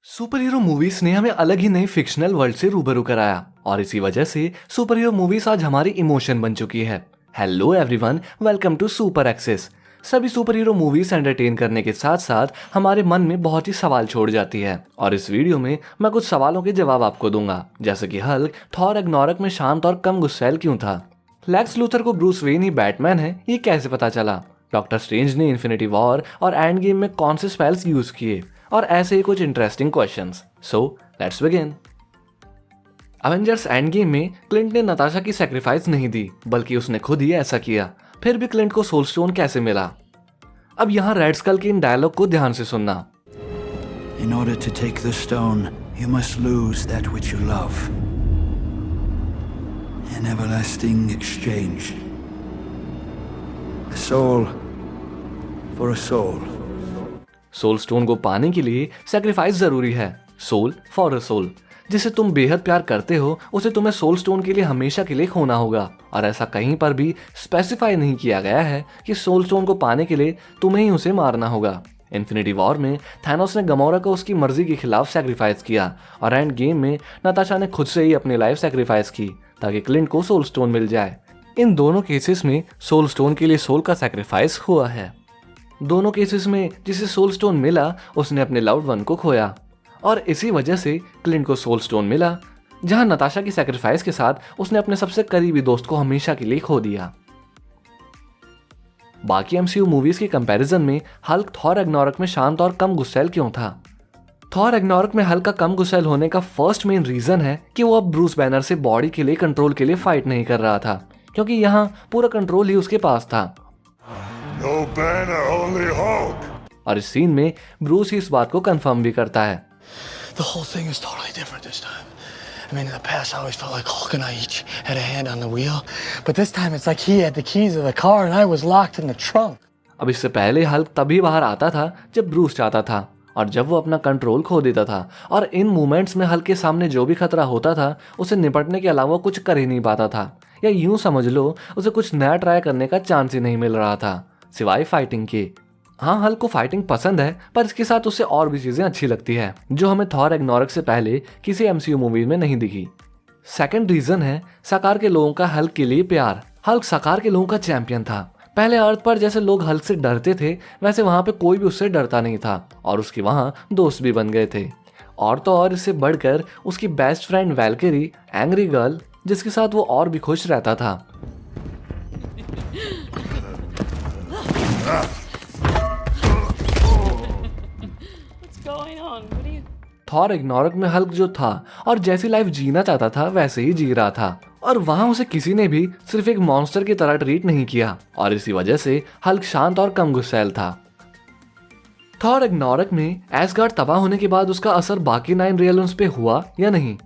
Super hero movies ने हमें अलग ही नई फिक्शनल वर्ल्ड से रूबरू कराया और इसी वजह से सुपर हीरो मूवीज आज हमारी इमोशन बन चुकी है। Hello everyone, welcome to super access. सभी सुपर हीरो मूवीज एंटरटेन करने के साथ साथ हमारे मन में बहुत ही सवाल छोड़ जाती है और इस वीडियो में मैं कुछ सवालों के जवाब आपको दूंगा, जैसे कि हल्क थॉर रैग्नारोक में शांत और कम गुस्सैल क्यों था, लेक्स लूथर को ब्रूस वेन ही बैटमैन है ये कैसे पता चला, डॉक्टर स्ट्रेंज ने इन्फिनिटी वॉर और एंड गेम में कौन से स्पेल्स यूज किए, और ऐसे ही कुछ interesting questions. So let's begin. Avengers Endgame में क्लिंट ने नताशा की सैक्रिफाइस नहीं दी, बल्कि उसने खुद ही ऐसा किया। फिर भी क्लिंट को सोल स्टोन कैसे मिला? अब यहाँ रेड स्कल के इन डायलॉग को ध्यान से सुनना। In order to take the stone, you must lose that which you love. An everlasting exchange. A soul for a soul. Soul stone को पाने के लिए सैक्रिफाइस जरूरी है। Soul for a soul. जिसे तुम बेहद प्यार करते हो उसे तुम्हें सोल स्टोन के लिए हमेशा के लिए खोना होगा, और ऐसा कहीं पर भी स्पेसिफाई नहीं किया गया है कि सोल स्टोन को पाने के लिए तुम्हें ही उसे मारना होगा। इन्फिनिटी वॉर में थैनोस ने गमोरा को उसकी मर्जी के खिलाफ सैक्रिफाइस किया, और एंड गेम में नताशा ने खुद से ही अपनी लाइफ सैक्रिफाइस की ताकि क्लिंट को सोल स्टोन मिल जाए। इन दोनों केसेस में सोल स्टोन के लिए सोल का सैक्रिफाइस हुआ है। दोनों केसेस में जिसे सोल स्टोन मिला उसने अपने लव्ड वन को खोया, और इसी वजह से क्लिंट को सोल स्टोन मिला, जहां नताशा की सैक्रिफाइस के साथ उसने अपने सबसे करीबी दोस्त को हमेशा के लिए खो दिया। बाकी एमसीयू मूवीज के कंपैरिजन में हल्क थॉर रैग्नारोक में शांत और कम गुस्सैल क्यों था? थॉर रैग्नारोक में हल्क का कम गुस्सैल होने का फर्स्ट मेन रीजन है कि वो अब ब्रूस बैनर से बॉडी के लिए कंट्रोल के लिए फाइट नहीं कर रहा था, क्योंकि यहाँ पूरा कंट्रोल ही उसके पास था। No banner, only Hulk. और इस सीन में ब्रूस ही इस बात को कंफर्म भी करता है। The whole thing is totally different this time. I mean, in the past, I always felt like Hulk and I each had a hand on the wheel, but this time it's like he had the keys of the car and I was locked in the trunk. अब इससे पहले Hulk तभी बाहर आता था जब Bruce चाहता था, और जब वो अपना कंट्रोल खो देता था, और इन मोमेंट्स में हल्क के सामने जो भी खतरा होता था उसे निपटने के अलावा कुछ कर ही नहीं पाता था, या यूं समझ लो उसे कुछ नया ट्राई करने का चांस ही नहीं मिल रहा था सिवाय फाइटिंग के। हाँ, हल्क को फाइटिंग पसंद है, पर इसके साथ उसे और भी चीजें अच्छी लगती है जो हमें थॉर रैग्नारोक से पहले किसी एमसीयू मूवी में नहीं दिखी। सेकंड रीजन है सकार के लोगों का हल्क के लिए प्यार। हल्क सकार के लोगों का चैंपियन था। पहले अर्थ पर जैसे लोग हल्क से डरते थे, वैसे वहां पे कोई भी उससे डरता नहीं था, और उसके वहां दोस्त भी बन गए थे। और तो और इससे बढ़कर उसकी best friend Valkyrie, angry girl, जिसके साथ वो और भी खुश रहता था। थॉर रैग्नारोक में हल्क जो था और जैसी लाइफ जीना चाहता था वैसे ही जी रहा था, और वहां उसे किसी ने भी सिर्फ एक मॉन्स्टर की तरह ट्रीट नहीं किया, और इसी वजह से हल्क शांत और कम गुस्सैल था। थॉर रैग्नारोक में एसगार्ड तबाह होने के बाद उसका असर बाकी 9 रियल्म्स पे हुआ या नहीं?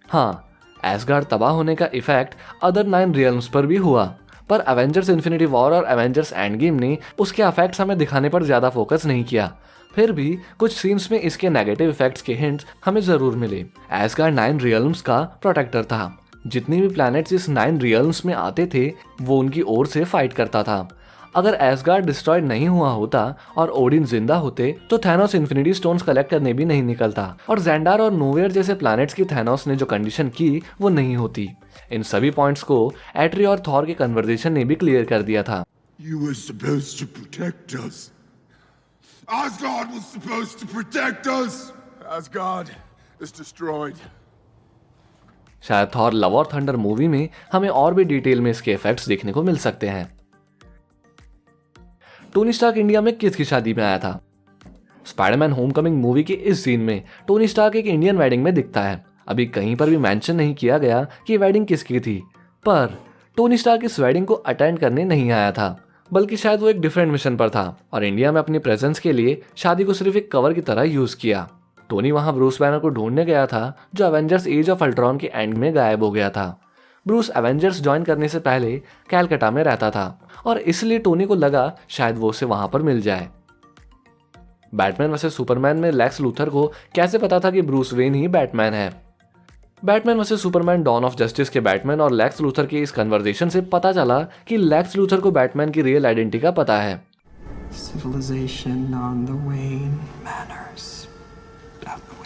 हाँ, एसगार्ड तबाह होने का इफेक्ट अदर 9 रियल्म्स पर भी हुआ, पर एवेंजर्स इन्फिनिटी वॉर और एवेंजर्स एंड गेम ने उसके इफेक्ट्स हमें दिखाने पर ज्यादा फोकस नहीं किया। फिर भी कुछ सीन्स में इसके नेगेटिव इफेक्ट्स के हिंट्स हमें जरूर मिले। एसगार्ड 9 रियल्म्स का प्रोटेक्टर था। जितने भी प्लैनेट्स इस 9 रियल्म्स में आते थे वो उनकी ओर से फाइट करता था। अगर एसगार्ड डिस्ट्रॉयड नहीं हुआ होता और ओडिन जिंदा होते तो थैनोस इन्फिनिटी स्टोन्स कलेक्ट करने भी नहीं निकलता, और ज़ेंडार और नोवेयर जैसे प्लैनेट्स की थैनोस ने जो कंडीशन की वो नहीं होती। इन सभी पॉइंट्स को एट्री और थॉर के कन्वर्सेशन ने भी क्लियर कर दिया था। You were supposed to protect us. Asgard was supposed to protect us. Asgard is destroyed. शायद थॉर लव और थंडर मूवी में हमें और भी डिटेल में इसके इफेक्ट्स देखने को मिल सकते हैं। टोनी स्टार्क इंडिया में किसकी शादी में आया था? स्पाइडरमैन होमकमिंग मूवी के इस सीन में टोनी स्टार्क एक इंडियन वेडिंग में दिखता है। अभी कहीं पर भी मेंशन नहीं किया गया कि वेडिंग किसकी थी, पर टोनी स्टार्क इस वेडिंग को अटेंड करने नहीं आया था, बल्कि शायद वो एक डिफरेंट मिशन पर था और इंडिया में अपनी प्रेजेंस के लिए शादी को सिर्फ एक कवर की तरह यूज किया। टोनी वहां ब्रूस बैनर को ढूंढने गया था जो एवेंजर्स एज ऑफ अल्ट्रॉन के एंड में गायब हो गया था। ब्रूस एवेंजर्स ज्वाइन करने से पहले कैलकाटा में रहता था, और इसलिए टोनी को लगा शायद वो उसे वहां पर मिल जाए। बैटमैन वर्सेस सुपरमैन में लेक्स लूथर को कैसे पता था कि ब्रूस वेन ही बैटमैन है? Batman versus Superman Dawn of Justice के बैटमैन और लेक्स लूथर के इस कन्वर्सेशन से पता चला कि लेक्स लूथर को बैटमैन की रियल आइडेंटिटी का पता है। Civilization on the wane, manners out the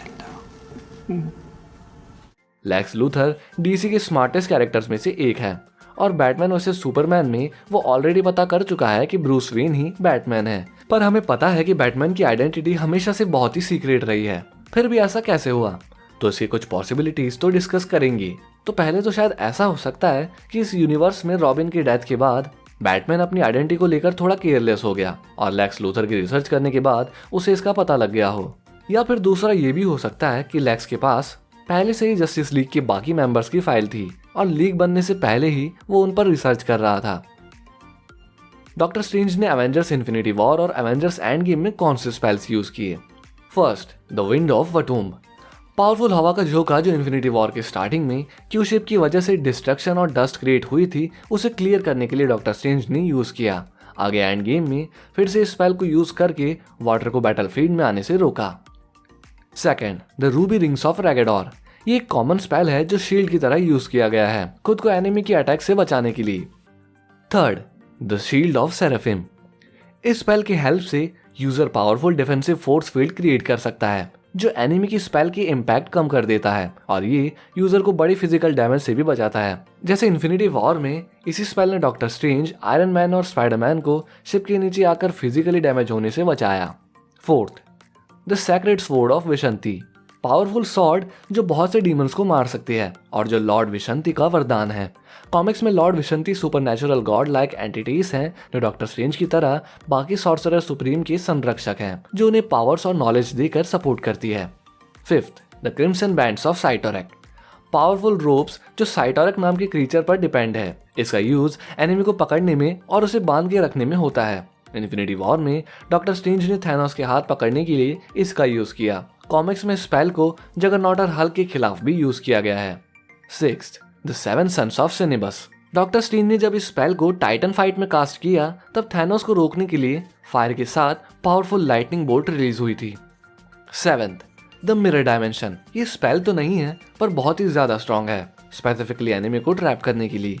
Lex Luthor DC के स्मार्टेस्ट कैरेक्टर्स में से एक है और बैटमैन वर्सेस सुपरमैन में वो ऑलरेडी पता कर चुका है कि ब्रूस वेन ही बैटमैन है। पर हमें पता है कि बैटमैन की आइडेंटिटी हमेशा से बहुत ही सीक्रेट रही है। फिर भी ऐसा कैसे हुआ? तो इसकी कुछ पॉसिबिलिटीज तो डिस्कस करेंगे। तो पहले तो शायद ऐसा हो सकता है कि इस यूनिवर्स में रॉबिन की डेथ के बाद बैटमैन अपनी आइडेंटिटी को लेकर थोड़ा केयरलेस हो गया और लेक्स लूथर की रिसर्च करने के बाद उसे इसका पता लग गया हो। या फिर दूसरा ये भी हो सकता है कि लेक्स के पास पहले से ही जस्टिस लीग के बाकी मेंबर्स की फाइल थी और लीग बनने से पहले ही वो उन पर रिसर्च कर रहा था। डॉक्टर स्ट्रेंज ने एवेंजर्स इन्फिनिटी वॉर और एवेंजर्स एंड गेम में कौन से स्पेल्स यूज किए? First, the wind of Watoomb. Powerful हवा का झोंका जो इन्फिनिटी वॉर के स्टार्टिंग में क्यू शिप की वजह से डिस्ट्रक्शन और डस्ट क्रिएट हुई थी, उसे क्लियर करने के लिए डॉक्टर स्ट्रेंज ने यूज किया। आगे एंड गेम में फिर से इस स्पेल को यूज करके वाटर को बैटलफील्ड में आने से रोका। Second, the ruby rings of Raggadorr. ये एक कॉमन स्पेल है जो शील्ड की तरह यूज किया गया है खुद को एनिमी की अटैक से बचाने के लिए। Third, the shield of seraphim. इस स्पेल की हेल्प से user powerful defensive force field create कर सकता है जो एनिमी की स्पेल की इम्पैक्ट कम कर देता है और ये यूजर को बड़ी फिजिकल डैमेज से भी बचाता है। जैसे इन्फिनिटी वॉर में इसी स्पेल ने डॉक्टर स्ट्रेंज, आयरन मैन और स्पाइडरमैन को शिप के नीचे आकर फिजिकली डैमेज होने से बचाया। Fourth, the sacred sword of Vishanti. Powerful sword जो बहुत से डीमंस को मार सकती है और जो लॉर्ड विशंती का वरदान है। कॉमिक्स में lord Vishanti supernatural god like entities हैं जो डॉक्टर स्ट्रेंज की तरह बाकी सॉर्सरर सुप्रीम के संरक्षक हैं जो उन्हें पावर्स और नॉलेज देकर सपोर्ट करती है। Fifth, the crimson bands of Cyttorak. Powerful ropes जो साइटोरेक नाम के क्रीचर पर डिपेंड है। इसका यूज एनिमी को पकड़ने में और उसे बांध के रखने में होता है। इन्फिनिटी वॉर में डॉक्टर स्ट्रेंज ने थैनोस के हाथ पकड़ने के लिए इसका यूज किया। कॉमिक्स में स्पेल को जगरनॉट और हल्क के खिलाफ भी यूज किया गया है। Sixth, the seven suns of Cinnibus. Doctor Strange ने जब इस स्पेल को टाइटन फाइट में कास्ट किया तब थैनोस को रोकने के लिए फायर के साथ पावरफुल लाइटनिंग बोल्ट रिलीज हुई थी। Seventh, the mirror dimension. ये स्पेल तो नहीं है पर बहुत ही ज्यादा स्ट्रॉन्ग है, स्पेसिफिकली एनिमी को ट्रैप करने के लिए।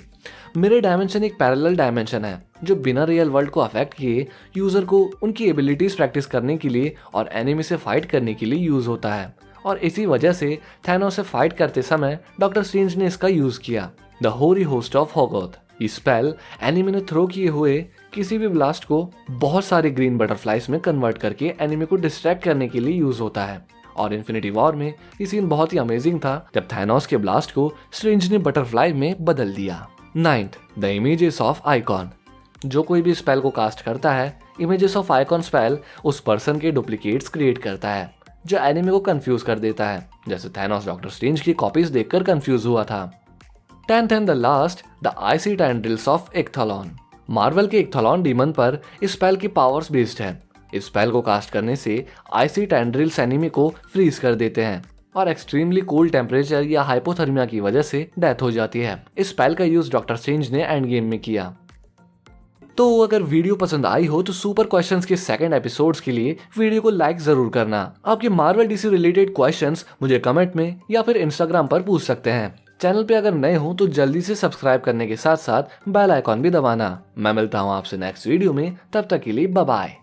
मिरर डायमेंशन एक पैरेलल डायमेंशन है जो बिना रियल वर्ल्ड को अफेक्ट किए यूजर को उनकी एबिलिटीज प्रैक्टिस करने के लिए और एनिमी से फाइट करने के लिए यूज होता है और इसी वजह से थैनोस से फाइट करते समय डॉक्टर स्ट्रेंज ने इसका यूज किया। द होरी होस्ट ऑफ हॉगोथ। ये स्पेल एनिमी ने थ्रो किए हुए किसी भी ब्लास्ट को बहुत सारे ग्रीन बटरफ्लाइज में कन्वर्ट करके एनिमी को डिस्ट्रैक्ट करने के लिए यूज होता है और इन्फिनिटी वॉर में ये सीन बहुत ही अमेजिंग था जब थैनोस के ब्लास्ट को स्ट्रेंज ने बटरफ्लाई में बदल दिया। Ninth, the images of icon. जो कोई भी स्पेल को कास्ट करता है, इमेजेस ऑफ आइकॉन स्पेल उस पर्सन के डुप्लीकेट्स क्रिएट करता है जो एनिमी को कंफ्यूज कर देता है, जैसे थैनोस डॉक्टर स्ट्रेंज की कॉपीज देखकर कंफ्यूज हुआ था। 10th and the last, the icy tendrils of Ikthalon. Marvel के इक्थलॉन डीमन पर इस स्पेल की पावर्स बेस्ड है। इस स्पेल को कास्ट करने से आइसी टैंड्रिल्स एनिमी को फ्रीज कर देते हैं और एक्सट्रीमली कोल्ड टेम्परेचर या हाइपोथर्मिया की वजह से डेथ हो जाती है। इस स्पेल का यूज डॉक्टर स्ट्रेंज ने एंड गेम में किया। तो अगर वीडियो पसंद आई हो तो सुपर क्वेश्चंस के सेकंड एपिसोड्स के लिए वीडियो को लाइक जरूर करना। आपके मार्वल डीसी रिलेटेड क्वेश्चंस मुझे कमेंट में या फिर इंस्टाग्राम पर पूछ सकते हैं। चैनल पे अगर नए हो तो जल्दी से सब्सक्राइब करने के साथ साथ बेल आइकॉन भी दबाना। मैं मिलता हूँ आपसे नेक्स्ट वीडियो में, तब तक के लिए बाय बाय।